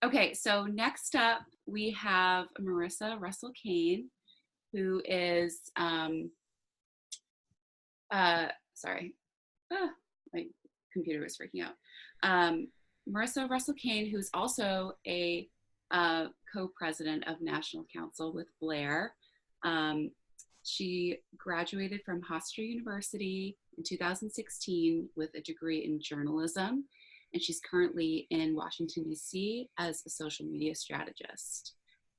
Okay, so next up we have Marisa Russell Cain, who is, sorry, my computer was freaking out. Marisa Russell Cain, who's also a co-president of National Council with Blair. She graduated from Hofstra University in 2016 with a degree in journalism, and she's currently in Washington, D.C. as a social media strategist.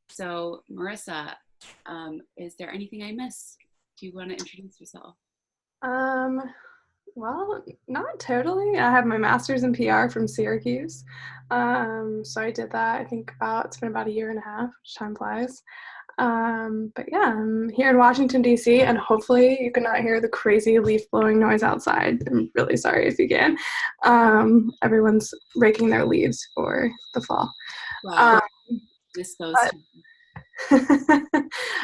So, Marisa, is there anything I missed? Do you want to introduce yourself? Well, not totally. I have my master's in PR from Syracuse. So I did that, I think it's been about a year and a half, which time flies. But yeah, I'm here in Washington, D.C., and hopefully you cannot hear the crazy leaf blowing noise outside. I'm really sorry if you can. Everyone's raking their leaves for the fall. Wow, miss those. But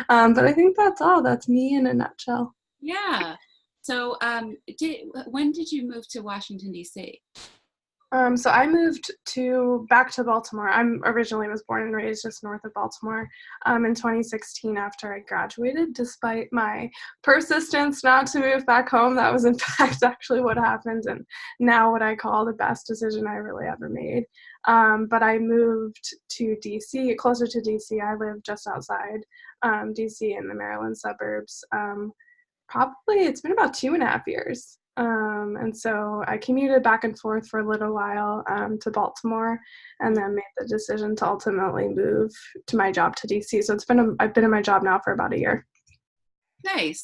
I think that's all. That's me in a nutshell. Yeah. So when did you move to Washington, D.C.? So I moved back to Baltimore. I'm originally was born and raised just north of Baltimore in 2016 after I graduated, despite my persistence not to move back home. That was in fact actually what happened, and now what I call the best decision I really ever made. But I moved to DC, closer to DC. I live just outside DC in the Maryland suburbs. Probably it's been about 2.5 years. And so I commuted back and forth for a little while to Baltimore, and then made the decision to ultimately move to my job to DC. So I've been in my job now for about a year. Nice.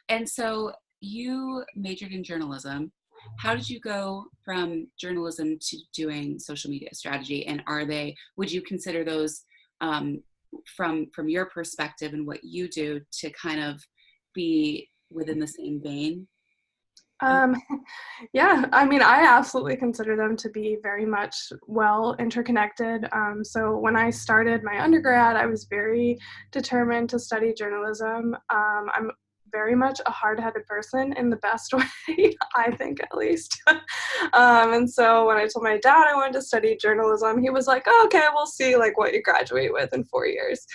And so you majored in journalism. How did you go from journalism to doing social media strategy? And would you consider those from your perspective and what you do to kind of be within the same vein? Yeah, I mean, I absolutely consider them to be very much well interconnected. So when I started my undergrad, I was very determined to study journalism. I'm very much a hard-headed person in the best way, I think at least. And so when I told my dad I wanted to study journalism, he was like, oh, okay, we'll see like what you graduate with in 4 years.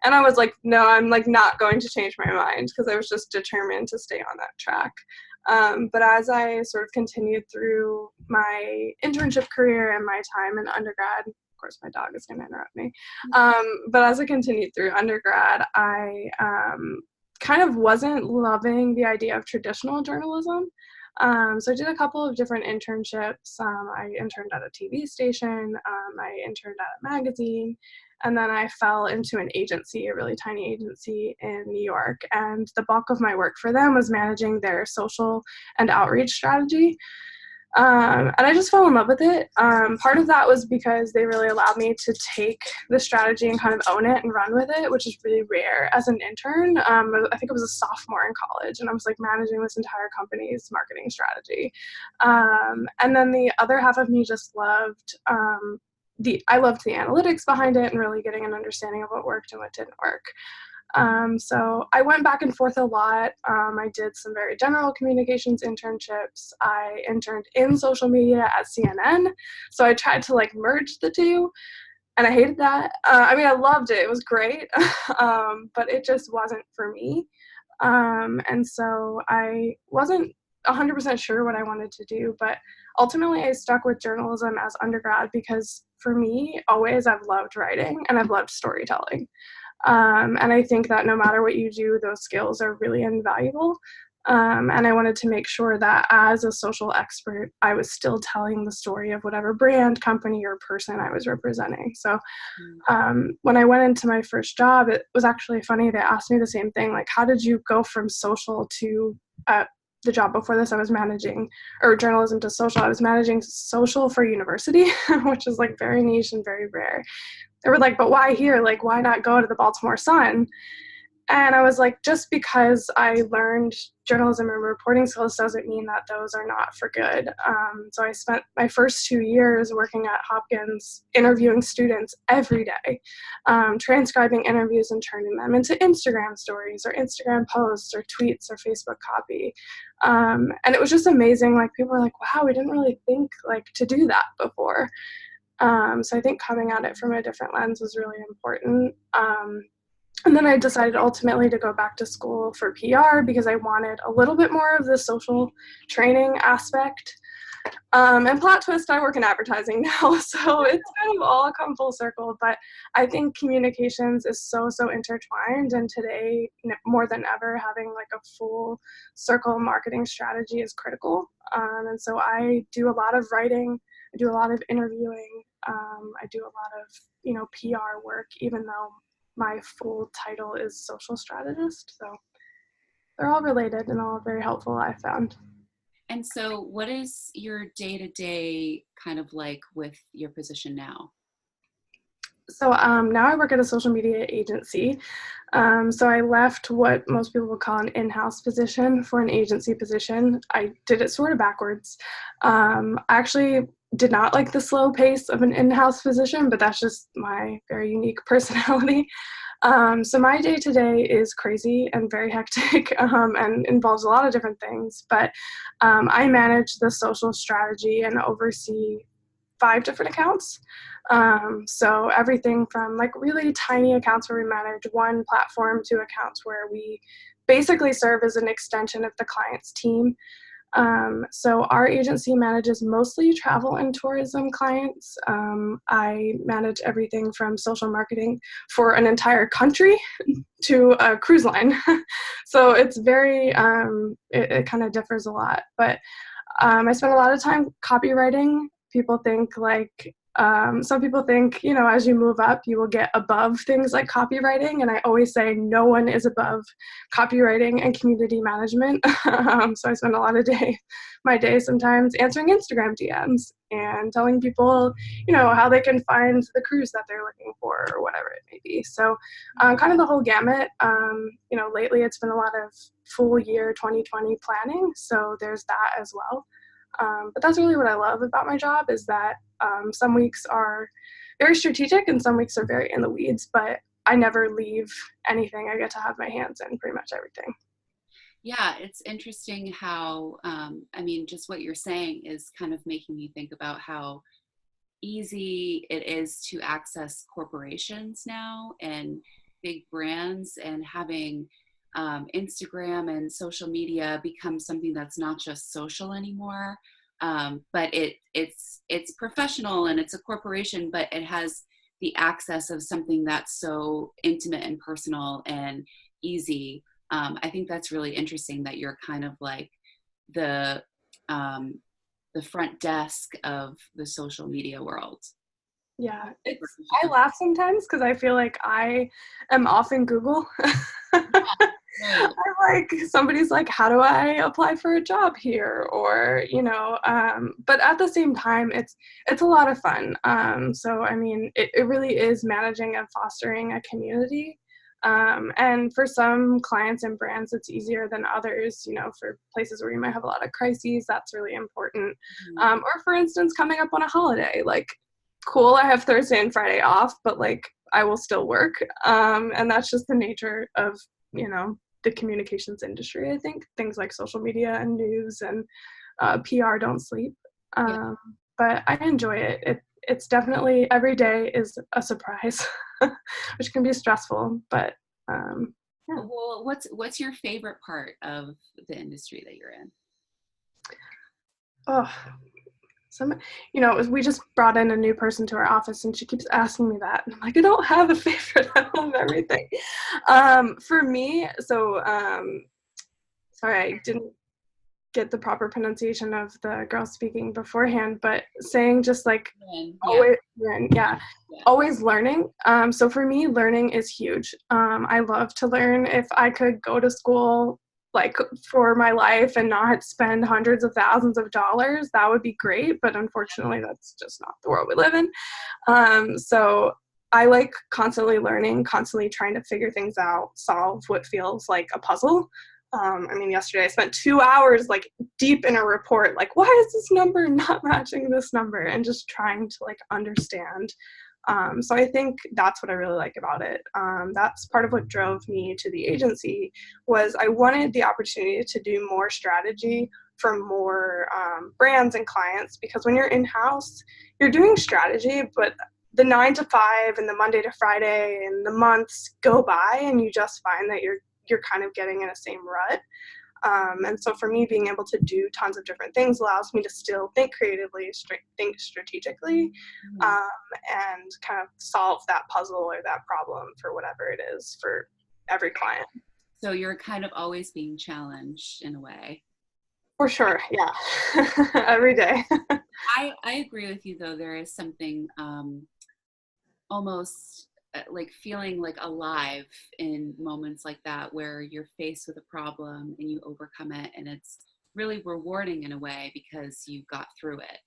And I was like, no, I'm like not going to change my mind, because I was just determined to stay on that track. But as I sort of continued through my internship career and my time in undergrad, of course my dog is going to interrupt me, but as I continued through undergrad, I kind of wasn't loving the idea of traditional journalism. So I did a couple of different internships. I interned at a TV station, I interned at a magazine, and then I fell into an agency, a really tiny agency in New York. And the bulk of my work for them was managing their social and outreach strategy. And I just fell in love with it. Part of that was because they really allowed me to take the strategy and kind of own it and run with it, which is really rare as an intern. I think it was a sophomore in college, and I was like managing this entire company's marketing strategy. And then the other half of me just loved I loved the analytics behind it and really getting an understanding of what worked and what didn't work. So I went back and forth a lot. I did some very general communications internships. I interned in social media at CNN. So I tried to like merge the two, and I hated that. I mean, I loved it. It was great, but it just wasn't for me. And so I wasn't 100% sure what I wanted to do, but ultimately I stuck with journalism as undergrad because for me, always I've loved writing and I've loved storytelling. And I think that no matter what you do, those skills are really invaluable. And I wanted to make sure that as a social expert, I was still telling the story of whatever brand, company, or person I was representing. So when I went into my first job, it was actually funny. They asked me the same thing, like, how did you go from social to the job before this, I was managing, or journalism to social. I was managing social for university, which is like very niche and very rare. They were like, but why here? Like, why not go to the Baltimore Sun? And I was like, just because I learned journalism and reporting skills doesn't mean that those are not for good. So I spent my first 2 years working at Hopkins, interviewing students every day, transcribing interviews and turning them into Instagram stories or Instagram posts or tweets or Facebook copy. And it was just amazing. Like, people were like, wow, we didn't really think like to do that before. So I think coming at it from a different lens was really important. And then I decided ultimately to go back to school for PR because I wanted a little bit more of the social training aspect. And plot twist, I work in advertising now, so it's kind of all come full circle. But I think communications is so intertwined, and today more than ever, having like a full circle marketing strategy is critical. And so I do a lot of writing, I do a lot of interviewing, I do a lot of PR work, even though my full title is social strategist. So they're all related and all very helpful, I found. And so what is your day-to-day kind of like with your position now? So now I work at a social media agency. So I left what most people would call an in-house position for an agency position. I did it sort of backwards. I actually did not like the slow pace of an in-house position, but that's just my very unique personality. So my day-to-day is crazy and very hectic and involves a lot of different things, but I manage the social strategy and oversee 5 different accounts. So everything from like really tiny accounts where we manage one platform to accounts where we basically serve as an extension of the client's team. So our agency manages mostly travel and tourism clients. I manage everything from social marketing for an entire country to a cruise line. So it's very, it kind of differs a lot. But I spend a lot of time copywriting. People think like, some people think, as you move up, you will get above things like copywriting. And I always say no one is above copywriting and community management. So I spend a lot of my day sometimes answering Instagram DMs and telling people, how they can find the cruise that they're looking for or whatever it may be. So kind of the whole gamut. Lately it's been a lot of full year 2020 planning. So there's that as well. But that's really what I love about my job is that some weeks are very strategic and some weeks are very in the weeds, but I never leave anything. I get to have my hands in pretty much everything. Yeah, it's interesting how, just what you're saying is kind of making me think about how easy it is to access corporations now and big brands, and having Instagram and social media become something that's not just social anymore, but it's professional and it's a corporation, but it has the access of something that's so intimate and personal and easy. I think that's really interesting that you're kind of like the front desk of the social media world. Yeah, I laugh sometimes because I feel like I am off in Google. Right. I'm like, somebody's like, how do I apply for a job here? Or, but at the same time, it's a lot of fun. So, it really is managing and fostering a community. And for some clients and brands, it's easier than others, for places where you might have a lot of crises, that's really important. Mm-hmm. Or for instance, coming up on a holiday, like, cool, I have Thursday and Friday off, but like, I will still work. And that's just the nature of, the communications industry. I think things like social media and news and PR don't sleep. Yeah. But I enjoy it. It's definitely, every day is a surprise, which can be stressful, but yeah. Well, what's your favorite part of the industry that you're in? Oh, we just brought in a new person to our office and she keeps asking me that. And I'm like, I don't have a favorite. I love everything. For me, sorry, I didn't get the proper pronunciation of the girl speaking beforehand, but saying just like always, yeah, always learning. So for me, learning is huge. I love to learn. If I could go to school like for my life and not spend hundreds of thousands of dollars, that would be great. But unfortunately, that's just not the world we live in. So I like constantly learning, constantly trying to figure things out, solve what feels like a puzzle. Yesterday I spent 2 hours like deep in a report, like, why is this number not matching this number? And just trying to like understand. So I think that's what I really like about it. That's part of what drove me to the agency was I wanted the opportunity to do more strategy for more brands and clients, because when you're in-house, you're doing strategy, but the 9 to 5 and the Monday to Friday and the months go by, and you just find that you're kind of getting in a same rut. And so for me, being able to do tons of different things allows me to still think creatively, think strategically, and kind of solve that puzzle or that problem for whatever it is for every client. So you're kind of always being challenged in a way. For sure, yeah. Every day. I agree with you, though. There is something almost like feeling like alive in moments like that, where you're faced with a problem and you overcome it, and it's really rewarding in a way because you got through it.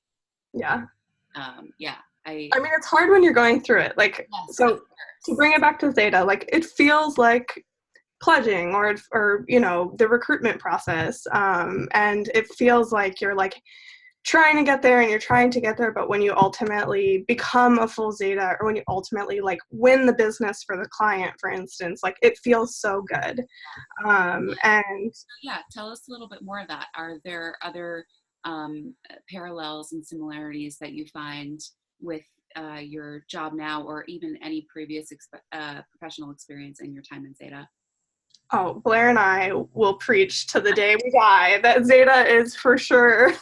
Yeah. Yeah. I mean, it's hard when you're going through it. Like, yes, so to bring it back to Zeta, like, it feels like pledging or you know, the recruitment process, and it feels like you're like trying to get there and you're trying to get there, but when you ultimately become a full Zeta, or when you ultimately like win the business for the client, for instance, like it feels so good. And yeah, tell us a little bit more of that. Are there other parallels and similarities that you find with your job now, or even any previous professional experience in your time in Zeta? Oh, Blair and I will preach to the day we die that Zeta is for sure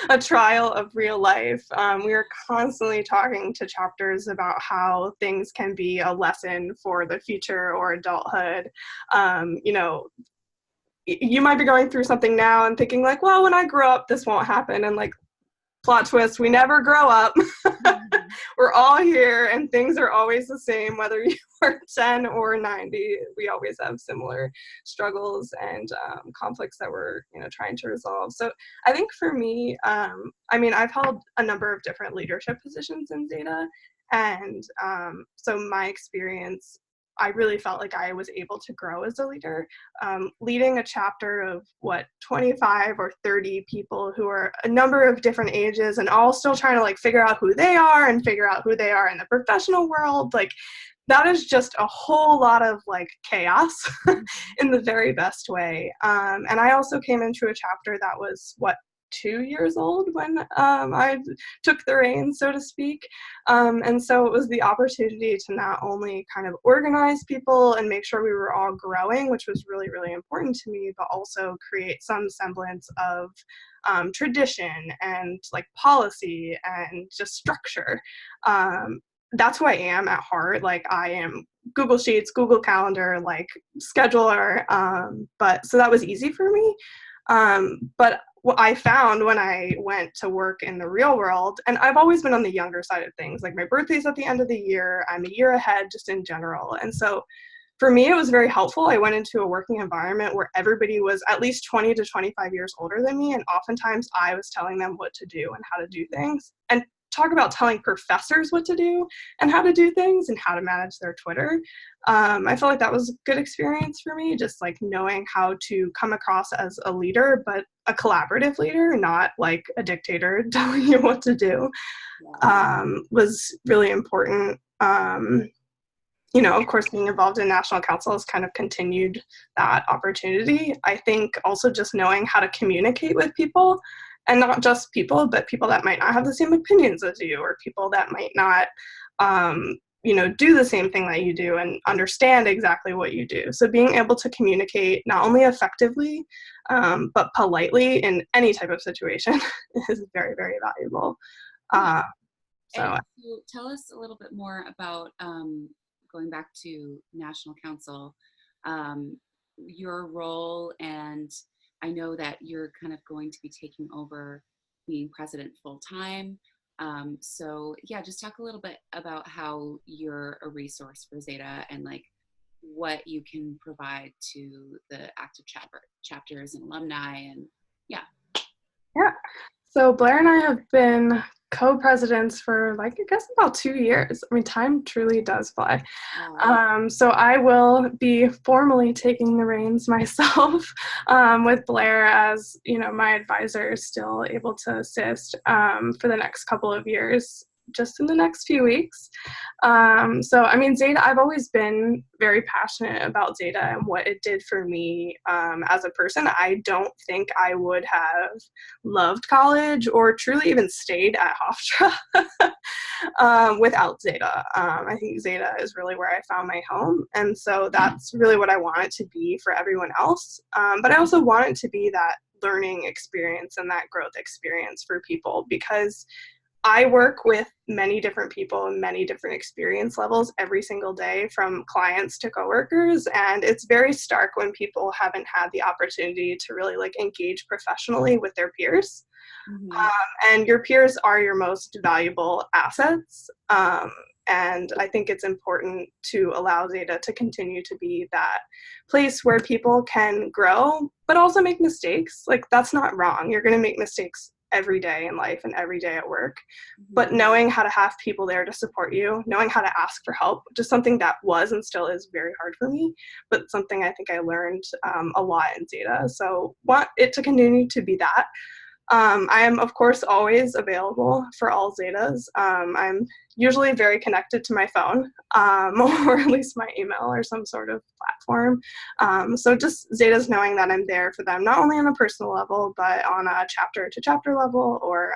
a trial of real life. We are constantly talking to chapters about how things can be a lesson for the future or adulthood. You know, you might be going through something now and thinking like, well, when I grow up, this won't happen. And like, plot twist, we never grow up. We're all here and things are always the same, whether you are 10 or 90. We always have similar struggles and conflicts that we're, you know, trying to resolve. So I think for me, I mean, I've held a number of different leadership positions in Zeta, and so my experience, I really felt like I was able to grow as a leader, leading a chapter of 25 or 30 people who are a number of different ages and all still trying to like figure out who they are and figure out who they are in the professional world. Like that is just a whole lot of like chaos in the very best way. And I also came into a chapter that was 2 years old when I took the reins, so to speak. And so it was the opportunity to not only kind of organize people and make sure we were all growing, which was really, really important to me, but also create some semblance of tradition and like policy and just structure. That's who I am at heart. Like I am Google Sheets, Google Calendar, like scheduler. But so that was easy for me. But what I found when I went to work in the real world, and I've always been on the younger side of things, like my birthday's at the end of the year, I'm a year ahead just in general. And so for me, it was very helpful. I went into a working environment where everybody was at least 20 to 25 years older than me. And oftentimes I was telling them what to do and how to do things. And talk about telling professors what to do and how to do things and how to manage their Twitter. I feel like that was a good experience for me, just like knowing how to come across as a leader, but a collaborative leader, not like a dictator telling you what to do, was really important. You know, of course, being involved in national council has kind of continued that opportunity. I think also just knowing how to communicate with people, and not just people, but people that might not have the same opinions as you, or people that might not, you know, do the same thing that you do and understand exactly what you do. So being able to communicate not only effectively, but politely in any type of situation is very, very valuable. So tell us a little bit more about going back to National Council, your role, and I know that you're kind of going to be taking over being president full time. So yeah, just talk a little bit about how you're a resource for Zeta and like what you can provide to the active chapters and alumni, and yeah. Yeah. So Blair and I have been co-presidents for like, I guess about 2 years. I mean, time truly does fly. So I will be formally taking the reins myself, with Blair as, you know, my advisor, still able to assist for the next couple of years. just in the next few weeks. So, I mean, Zeta, I've always been very passionate about Zeta and what it did for me as a person. I don't think I would have loved college or truly even stayed at Hofstra without Zeta. I think Zeta is really where I found my home. And so that's really what I want it to be for everyone else. But I also want it to be that learning experience and that growth experience for people, because I work with many different people and many different experience levels every single day, from clients to coworkers, and it's very stark when people haven't had the opportunity to really like engage professionally with their peers. Mm-hmm. And your peers are your most valuable assets. And I think it's important to allow Zeta to continue to be that place where people can grow, but also make mistakes. Like, that's not wrong. You're going to make mistakes every day in life and every day at work. Mm-hmm. But knowing how to have people there to support you, knowing how to ask for help, just something that was and still is very hard for me, but something I think I learned a lot in Zeta. So want it to continue to be that. I am, of course, always available for all Zetas. I'm usually very connected to my phone, or at least my email or some sort of platform. So just Zetas knowing that I'm there for them, not only on a personal level, but on a chapter-to-chapter level, or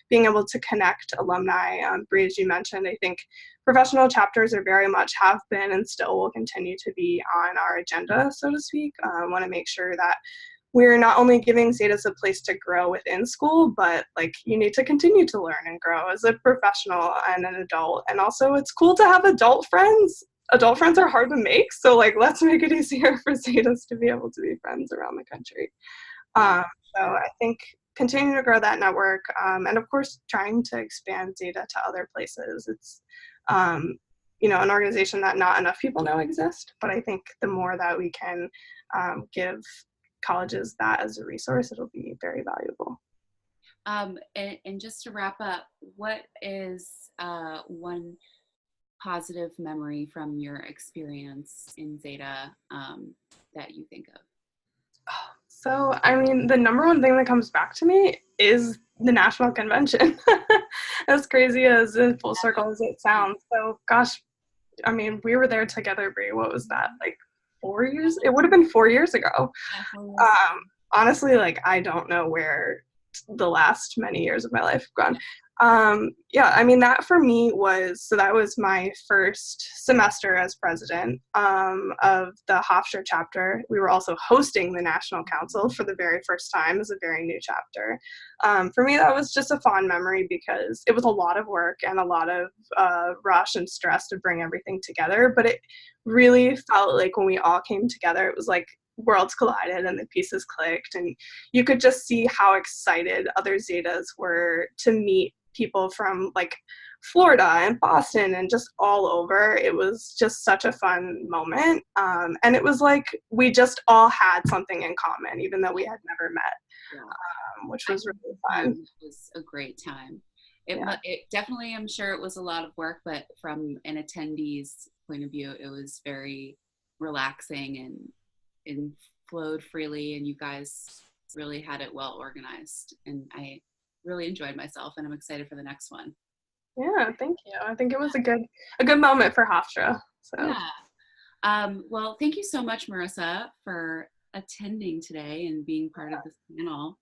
being able to connect alumni. Bree, as you mentioned, I think professional chapters are very much have been and still will continue to be on our agenda, so to speak. I want to make sure that we're not only giving Zetas a place to grow within school, but like you need to continue to learn and grow as a professional and an adult. And also it's cool to have adult friends. Adult friends are hard to make, so like let's make it easier for Zetas to be able to be friends around the country. So I think continuing to grow that network, and of course trying to expand Zeta to other places. It's an organization that not enough people know exist, but I think the more that we can give colleges that as a resource, it'll be very valuable. And just to wrap up, what is one positive memory from your experience in Zeta that you think of? So, I mean, the number one thing that comes back to me is the national convention. As crazy as in full circle as it sounds. So, gosh, I mean, we were there together, Brie. What was that, like 4 years? It would have been 4 years ago. Honestly, like, I don't know where the last many years of my life have gone. I mean, that for me that was my first semester as president of the Hofstra chapter. We were also hosting the National Council for the very first time as a very new chapter. For me, that was just a fond memory because it was a lot of work and a lot of rush and stress to bring everything together, but it really felt like when we all came together, it was like worlds collided and the pieces clicked, and you could just see how excited other Zetas were to meet people from like Florida and Boston and just all over. It was just such a fun moment, and it was like we just all had something in common even though we had never met, which was really fun. It was a great time. It definitely, I'm sure it was a lot of work, but from an attendee's point of view, it was very relaxing and flowed freely, and you guys really had it well organized, and I really enjoyed myself, and I'm excited for the next one. Yeah, thank you. I think it was a good moment for Hofstra. So well, thank you so much, Marisa, for attending today and being part of this panel.